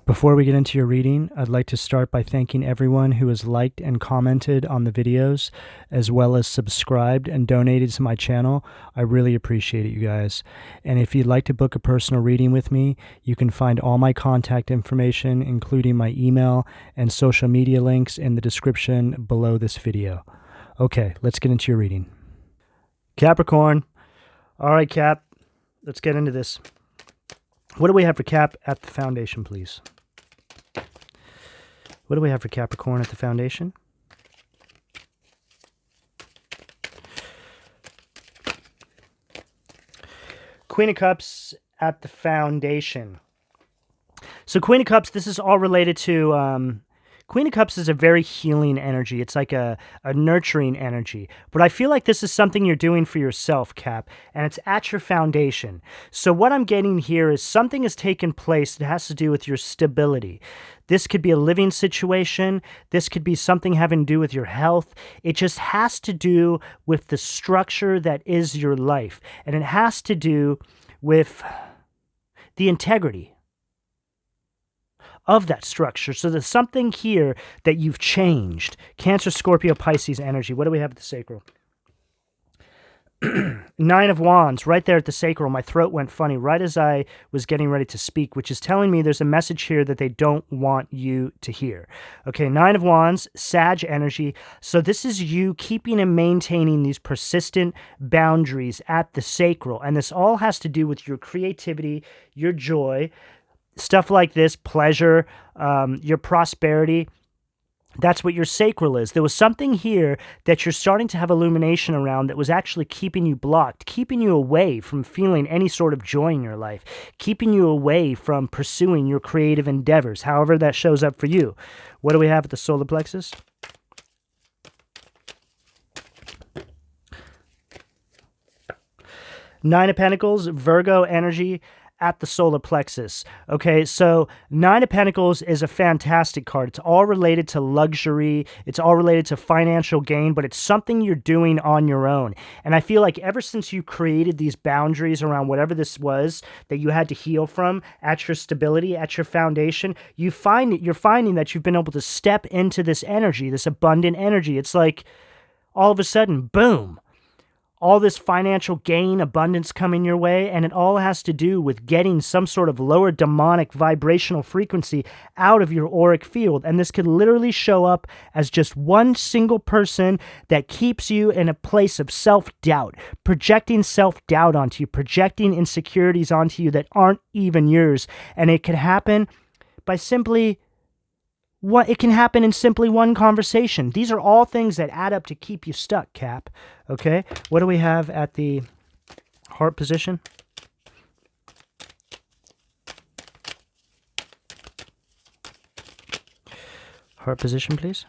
Before we get into your reading, I'd like to start by thanking everyone who has liked and commented on the videos, as well as subscribed and donated to my channel. I really appreciate it, you guys. And if you'd like to book a personal reading with me, you can find all my contact information, including my email and social media links, in the description below this video. Okay, let's get into your reading. Capricorn. All right, Cap, let's get into this. What do we have for Cap at the foundation, please? What do we have for Capricorn at the foundation? Queen of Cups at the foundation. So Queen of Cups, this is all related to... Queen of Cups is a very healing energy. It's like a nurturing energy. But I feel like this is something you're doing for yourself, Cap, and it's at your foundation. So what I'm getting here is something has taken place that has to do with your stability. This could be a living situation. This could be something having to do with your health. It just has to do with the structure that is your life. And it has to do with the integrity of that structure. So there's something here that you've changed. Cancer, Scorpio, Pisces energy. What do we have at the sacral? Nine of Wands, right there at the sacral. My throat went funny right as I was getting ready to speak, which is telling me there's a message here that they don't want you to hear. Okay, Nine of Wands, Sag energy. So this is you keeping and maintaining these persistent boundaries at the sacral. And this all has to do with your creativity, your joy, stuff like this, pleasure, your prosperity. That's what your sacral is. There was something here that you're starting to have illumination around that was actually keeping you blocked, keeping you away from feeling any sort of joy in your life, keeping you away from pursuing your creative endeavors, however that shows up for you. What do we have at the solar plexus? Nine of Pentacles, Virgo energy at the solar plexus. Okay, so Nine of Pentacles is a fantastic card. It's all related to luxury. It's all related to financial gain, but it's something you're doing on your own. And I feel like ever since you created these boundaries around whatever this was that you had to heal from at your stability, at your foundation, you're finding that you've been able to step into this energy, this abundant energy. It's like all of a sudden, boom, all this financial gain, abundance coming your way, and it all has to do with getting some sort of lower demonic vibrational frequency out of your auric field. And this could literally show up as just one single person that keeps you in a place of self-doubt, projecting self-doubt onto you, projecting insecurities onto you that aren't even yours. And it could happen by simply... it can happen in simply one conversation. These are all things that add up to keep you stuck, Cap. Okay? What do we have at the heart position? Heart position, please.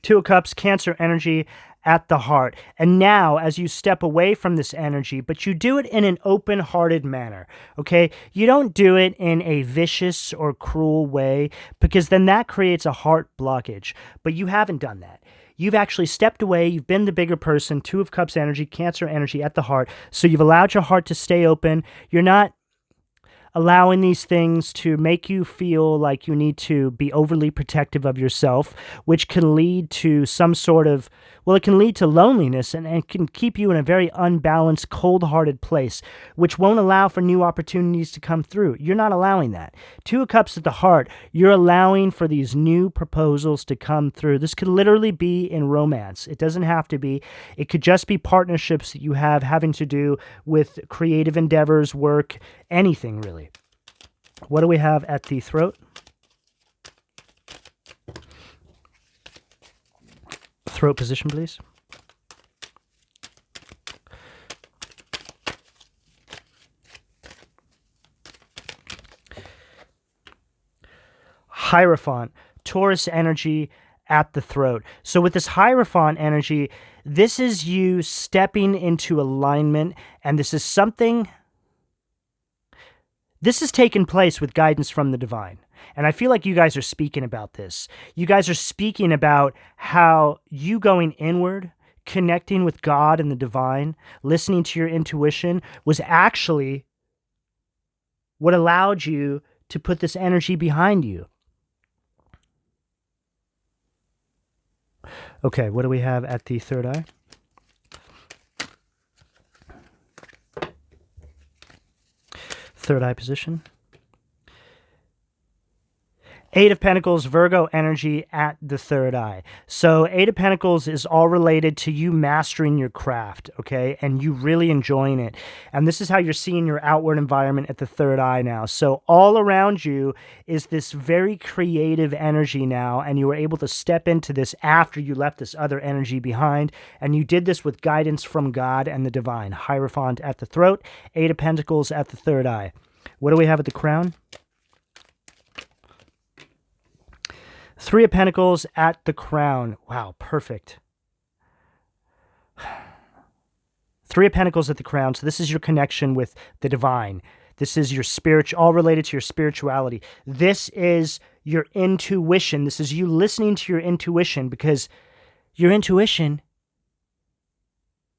Two of Cups, Cancer energy at the heart. And now, as you step away from this energy, but you do it in an open-hearted manner, okay? You don't do it in a vicious or cruel way, because then that creates a heart blockage. But you haven't done that. You've actually stepped away. You've been the bigger person. Two of Cups energy, Cancer energy at the heart. So you've allowed your heart to stay open. You're not allowing these things to make you feel like you need to be overly protective of yourself, which can lead to some sort of, well, it can lead to loneliness, and it can keep you in a very unbalanced, cold-hearted place, which won't allow for new opportunities to come through. You're not allowing that. Two of Cups at the heart, you're allowing for these new proposals to come through. This could literally be in romance. It doesn't have to be. It could just be partnerships that you have having to do with creative endeavors, work, anything really. What do we have at the throat? Throat position, please. Hierophant, Taurus energy at the throat. So with this Hierophant energy, this is you stepping into alignment, and this is something... This has taken place with guidance from the divine. And I feel like you guys are speaking about this. You guys are speaking about how you going inward, connecting with God and the divine, listening to your intuition, was actually what allowed you to put this energy behind you. Okay, what do we have at the third eye? Third eye position. Eight of Pentacles, Virgo energy at the third eye. So Eight of Pentacles is all related to you mastering your craft, okay? And you really enjoying it. And this is how you're seeing your outward environment at the third eye now. So all around you is this very creative energy now, and you were able to step into this after you left this other energy behind. And you did this with guidance from God and the divine. Hierophant at the throat, Eight of Pentacles at the third eye. What do we have at the crown? Three of Pentacles at the crown. Wow, perfect. Three of Pentacles at the crown. So this is your connection with the divine. This is your spiritual, all related to your spirituality. This is your intuition. This is you listening to your intuition, because your intuition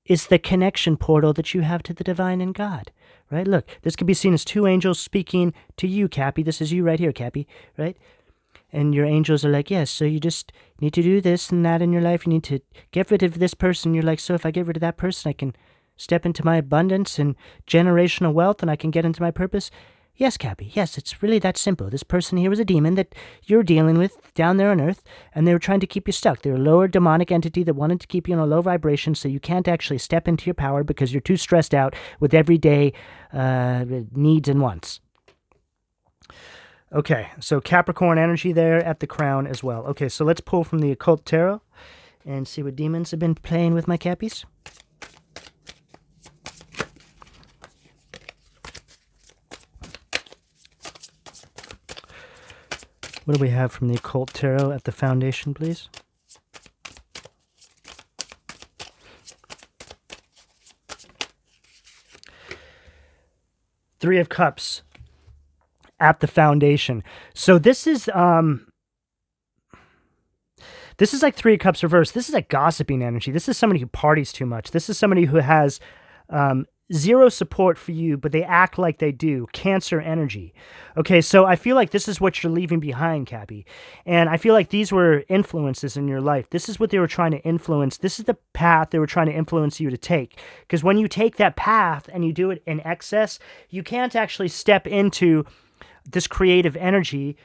is the connection portal that you have to the divine and God, right? Look, this could be seen as two angels speaking to you, Cappy. This is you right here, Cappy, right? And your angels are like, yes, so you just need to do this and that in your life. You need to get rid of this person. You're like, so if I get rid of that person, I can step into my abundance and generational wealth, and I can get into my purpose. Yes, Cappy, yes, it's really that simple. This person here was a demon that you're dealing with down there on Earth, and they were trying to keep you stuck. They're a lower demonic entity that wanted to keep you in a low vibration, so you can't actually step into your power because you're too stressed out with everyday needs and wants. Okay, so Capricorn energy there at the crown as well. Okay, so let's pull from the Occult Tarot and see what demons have been playing with my Cappies. What do we have from the Occult Tarot at the foundation, please? Three of Cups at the foundation. So this is like Three of Cups reversed. This is a gossiping energy. This is somebody who parties too much. This is somebody who has zero support for you, but they act like they do. Cancer energy. Okay, so I feel like this is what you're leaving behind, Cappy. And I feel like these were influences in your life. This is what they were trying to influence. This is the path they were trying to influence you to take. Because when you take that path and you do it in excess, you can't actually step into this creative energy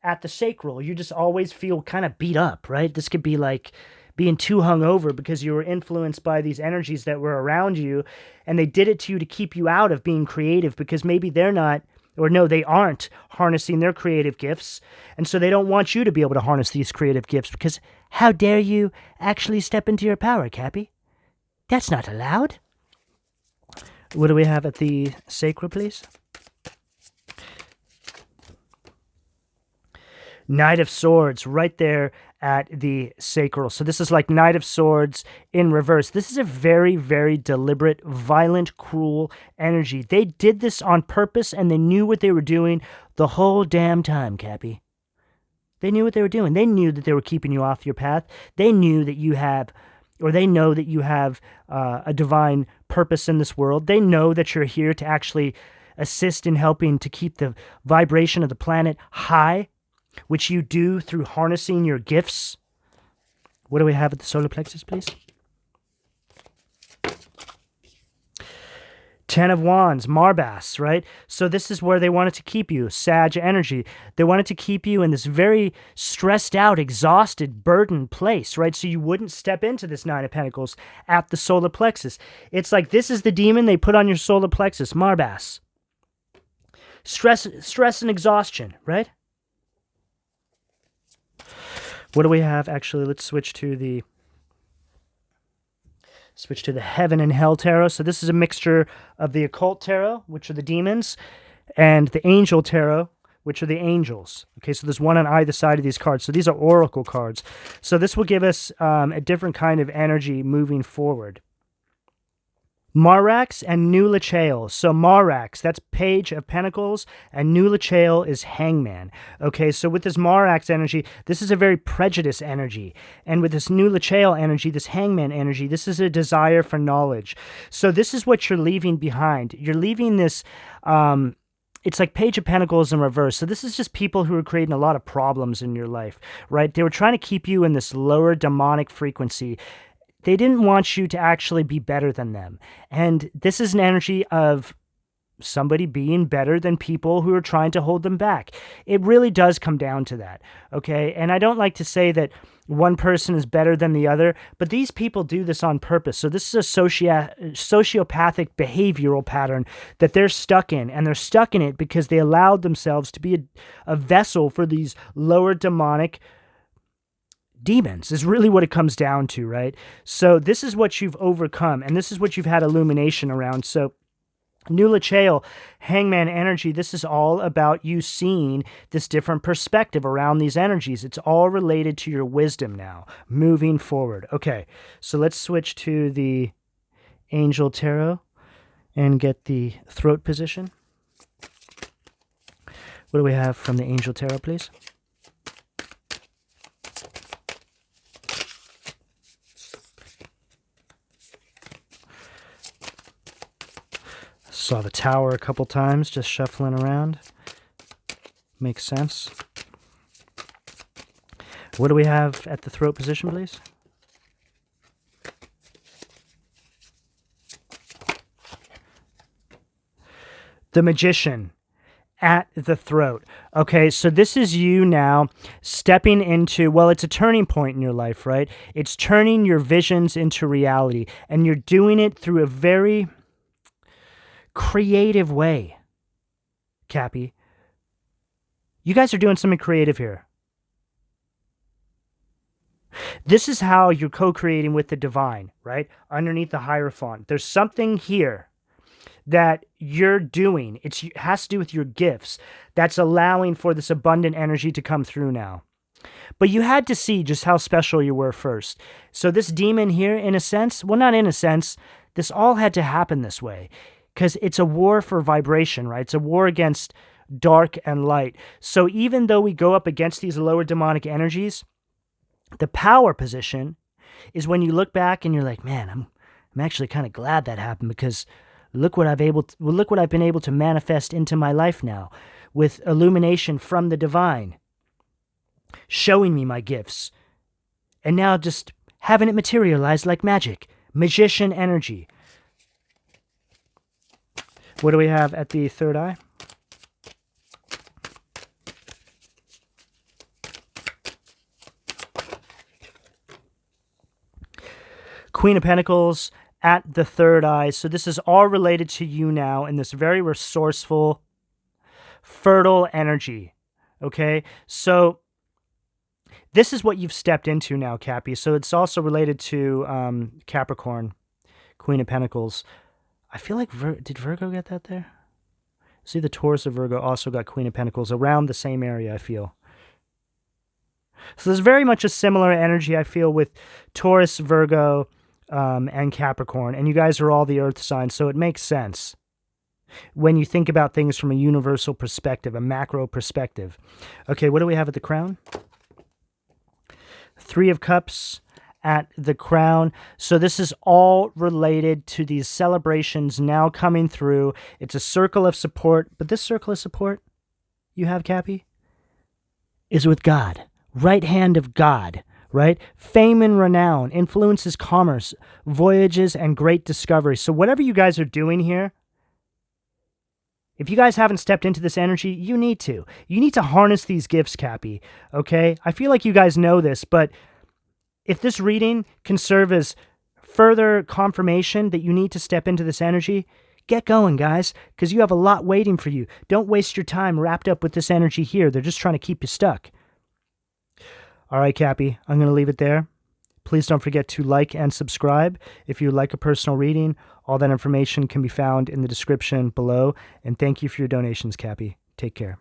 at the sacral. You just always feel kind of beat up, right? This could be like being too hungover because you were influenced by these energies that were around you, and they did it to you to keep you out of being creative, because maybe they're not, or no, they aren't harnessing their creative gifts, and so they don't want you to be able to harness these creative gifts, because how dare you actually step into your power, Cappy? That's not allowed. What do we have at the sacral, please? Knight of Swords right there at the sacral. So this is like Knight of Swords in reverse. This is a very, very deliberate, violent, cruel energy. They did this on purpose, and they knew what they were doing the whole damn time, Cappy. They knew what they were doing. They knew that they were keeping you off your path. They knew that you have, or they know that you have a divine purpose in this world. They know that you're here to actually assist in helping to keep the vibration of the planet high, which you do through harnessing your gifts. What do we have at the solar plexus, please? Ten of Wands, Marbas, right? So this is where they wanted to keep you, Sag energy. They wanted to keep you in this very stressed out, exhausted, burdened place, right? So you wouldn't step into this Nine of Pentacles at the solar plexus. It's like this is the demon they put on your solar plexus, Marbas. Stress and exhaustion, right? What do we have? Actually, let's switch to the Heaven and Hell Tarot. So this is a mixture of the Occult Tarot, which are the demons, and the Angel Tarot, which are the angels. Okay, so there's one on either side of these cards. So these are oracle cards. So this will give us a different kind of energy moving forward. Marax and Nulachael. So Marax, that's Page of Pentacles, and Nulachael is Hangman. Okay, so with this Marax energy, this is a very prejudiced energy. And with this Nulachael energy, this Hangman energy, this is a desire for knowledge. So this is what you're leaving behind. You're leaving this it's like Page of Pentacles in reverse. So this is just people who are creating a lot of problems in your life, right? They were trying to keep you in this lower demonic frequency. They didn't want you to actually be better than them. And this is an energy of somebody being better than people who are trying to hold them back. It really does come down to that, okay? And I don't like to say that one person is better than the other, but these people do this on purpose. So this is a sociopathic behavioral pattern that they're stuck in, and they're stuck in it because they allowed themselves to be a vessel for these lower demonic demons is really what it comes down to, right? So this is what you've overcome, and this is what you've had illumination around. So Nula Chael, Hangman energy, this is all about you seeing this different perspective around these energies. It's all related to your wisdom now, moving forward. Okay, so let's switch to the Angel Tarot and get the throat position. What do we have from the Angel Tarot, please? Saw the Tower a couple times, just shuffling around. Makes sense. What do we have at the throat position, please? The Magician at the throat. Okay, so this is you now stepping into, well, it's a turning point in your life, right? It's turning your visions into reality, and you're doing it through a very creative way, Cappy. You guys are doing something creative here. This is how you're co-creating with the divine, right? Underneath the Hierophant. There's something here that you're doing. It has to do with your gifts that's allowing for this abundant energy to come through now. But you had to see just how special you were first. So this demon here, in a sense, well, not in a sense, this all had to happen this way. Because it's a war for vibration, right? It's a war against dark and light. So even though we go up against these lower demonic energies, the power position is when you look back and you're like, man, I'm actually kind of glad that happened, because look what I've been able to manifest into my life now, with illumination from the divine, showing me my gifts, and now just having it materialize like magic. Magician energy. What do we have at the third eye? Queen of Pentacles at the third eye. So this is all related to you now in this very resourceful, fertile energy. Okay? So this is what you've stepped into now, Cappy. So it's also related to Capricorn, Queen of Pentacles. I feel like, did Virgo get that there? See, the Taurus of Virgo also got Queen of Pentacles around the same area, I feel. So there's very much a similar energy, I feel, with Taurus, Virgo, and Capricorn. And you guys are all the earth signs, so it makes sense when you think about things from a universal perspective, a macro perspective. Okay, what do we have at the crown? Three of Cups at the crown. So this is all related to these celebrations now coming through. It's a circle of support, but this circle of support you have, Cappy, is with God. Right hand of God, right? Fame and renown, influences commerce, voyages, and great discovery. So whatever you guys are doing here, if you guys haven't stepped into this energy, you need to. You need to harness these gifts, Cappy, okay? I feel like you guys know this, but if this reading can serve as further confirmation that you need to step into this energy, get going, guys, because you have a lot waiting for you. Don't waste your time wrapped up with this energy here. They're just trying to keep you stuck. All right, Cappy, I'm going to leave it there. Please don't forget to like and subscribe. If you like a personal reading, all that information can be found in the description below. And thank you for your donations, Cappy. Take care.